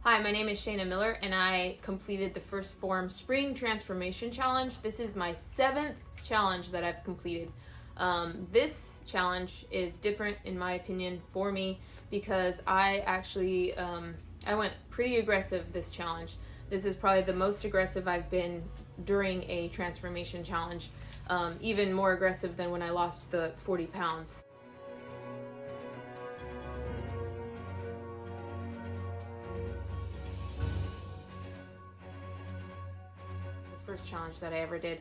Hi, my name is Shanea Miller and I completed the 1stPhorm Spring Transformation Challenge. This is my 7th challenge that I've completed. This challenge is different in my opinion for me because I actually I went pretty aggressive this challenge. This is probably the most aggressive I've been during a transformation challenge, even more aggressive than when I lost the 40 pounds. First challenge that I ever did.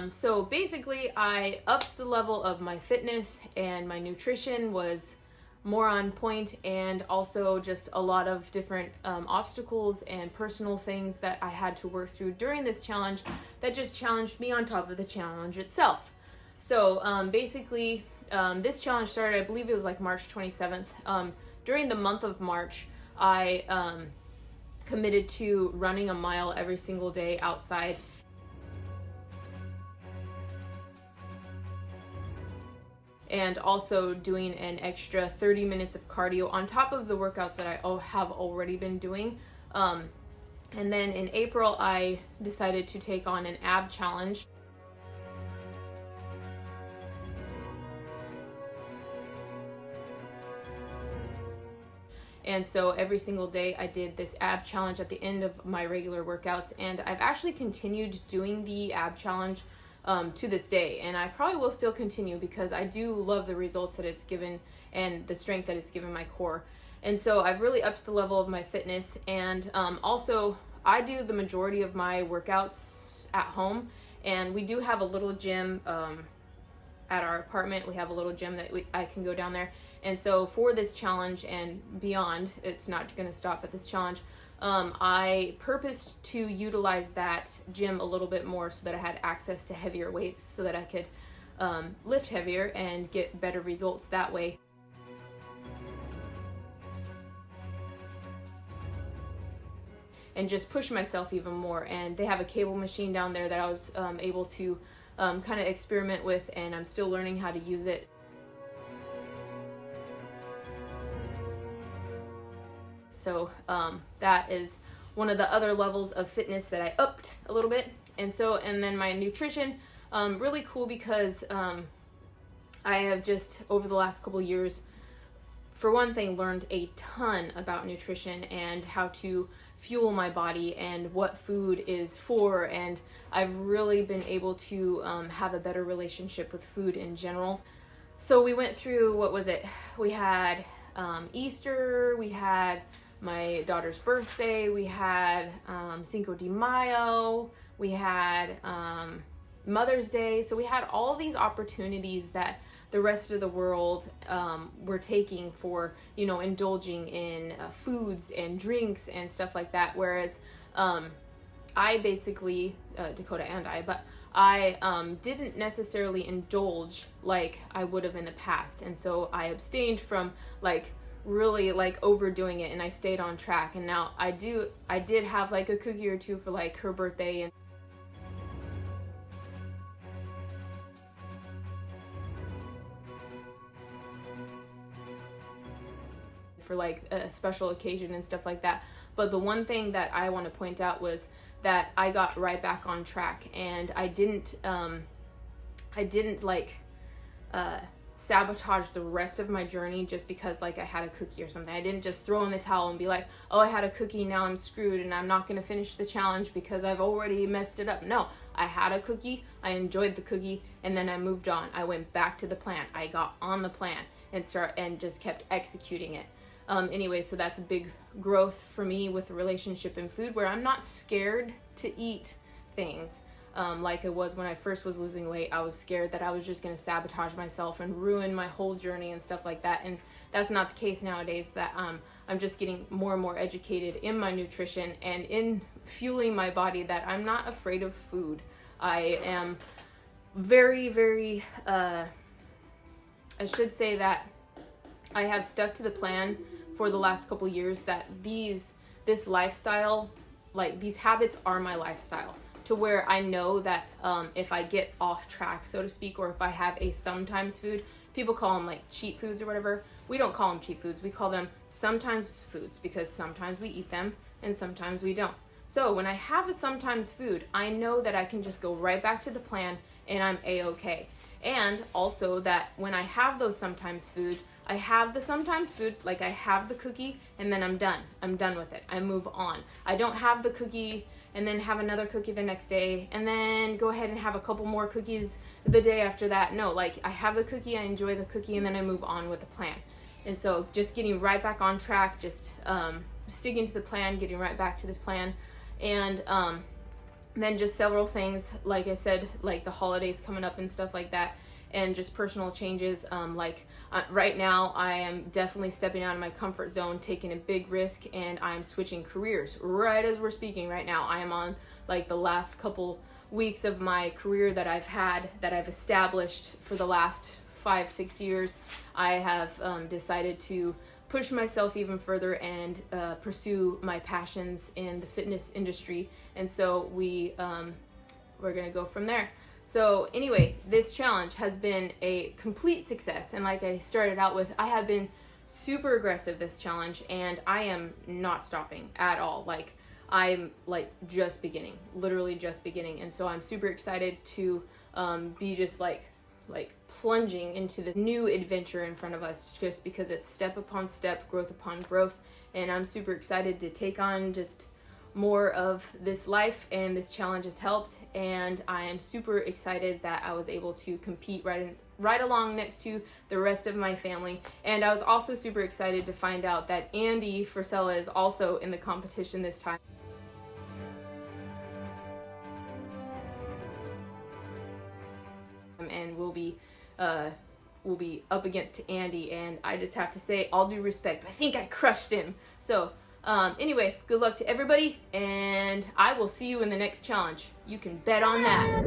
So basically I upped the level of my fitness, and my nutrition was more on point, and also just a lot of different obstacles and personal things that I had to work through during this challenge that just challenged me on top of the challenge itself. So basically this challenge started, I believe it was like March 27th. During the month of March, I committed to running a mile every single day outside. And also doing an extra 30 minutes of cardio on top of the workouts that I have already been doing. And then in April, I decided to take on an ab challenge. And so every single day I did this ab challenge at the end of my regular workouts, and I've actually continued doing the ab challenge to this day, and I probably will still continue because I do love the results that it's given and the strength that it's given my core. And so I've really upped the level of my fitness, and also I do the majority of my workouts at home, and we do have a little gym at our apartment. We have a little gym that I can go down there. And so for this challenge and beyond, it's not going to stop at this challenge, I purposed to utilize that gym a little bit more so that I had access to heavier weights so that I could lift heavier and get better results that way. And just push myself even more. And they have a cable machine down there that I was able to kind of experiment with, and I'm still learning how to use it. So that is one of the other levels of fitness that I upped a little bit. And then my nutrition, really cool because I have just over the last couple years, for one thing, learned a ton about nutrition and how to fuel my body and what food is for. And I've really been able to have a better relationship with food in general. So we went through, what was it? We had Easter, we had my daughter's birthday, we had CincoDeMayo, we had Mother's Day. So we had all these opportunities that the rest of the world were taking for, indulging in foods and drinks and stuff like that. Whereas I basically, Dakota and I didn't necessarily indulge like I would have in the past. And so I abstained from really overdoing it, and I stayed on track. And now I did have a cookie or two for her birthday, and for a special occasion and stuff like that. But the one thing that I want to point out was that I got right back on track, and I didn't sabotage the rest of my journey just because I had a cookie or something. I didn't just throw in the towel and be like, oh, I had a cookie, now I'm screwed and I'm not going to finish the challenge because I've already messed it up. No, I had a cookie, I enjoyed the cookie, and then I moved on. I went back to the plan. I got on the plan and just kept executing it. Anyway, so that's a big growth for me with the relationship in food, where I'm not scared to eat things. Like it was when I first was losing weight. I was scared that I was just going to sabotage myself and ruin my whole journey and stuff like that. And that's not the case nowadays, that I'm just getting more and more educated in my nutrition and in fueling my body, that I'm not afraid of food. I am very, very, I should say that I have stuck to the plan for the last couple years, that this lifestyle, these habits are my lifestyle, to where I know that if I get off track, so to speak, or if I have a sometimes food, people call them like cheat foods or whatever. We don't call them cheat foods. We call them sometimes foods, because sometimes we eat them and sometimes we don't. So when I have a sometimes food, I know that I can just go right back to the plan and I'm a-okay. And also that when I have those sometimes food, I have the sometimes food, like I have the cookie and then I'm done. I'm done with it. I move on. I don't have the cookie and then have another cookie the next day and then go ahead and have a couple more cookies the day after that. No, like I have the cookie, I enjoy the cookie, and then I move on with the plan. And so just getting right back on track, just sticking to the plan, getting right back to the plan. And then just several things, like I said, like the holidays coming up and stuff like that, and just personal changes. Right now I am definitely stepping out of my comfort zone, taking a big risk, and I'm switching careers right as we're speaking right now. I am on like the last couple weeks of my career that I've established for the last 5-6 years. I have decided to push myself even further and pursue my passions in the fitness industry, and so we're gonna go from there. So anyway, this challenge has been a complete success, and like I started out with, I have been super aggressive this challenge, and I am not stopping at all. Like I'm like just beginning, literally just beginning, and so I'm super excited to be just like plunging into the new adventure in front of us, just because it's step upon step, growth upon growth, and I'm super excited to take on just more of this life, and this challenge has helped, and I am super excited that I was able to compete right along next to the rest of my family. And I was also super excited to find out that Andy Frisella is also in the competition this time. And we'll be up against Andy, and I just have to say, all due respect, I think I crushed him. So anyway, good luck to everybody, and I will see you in the next challenge. You can bet on that.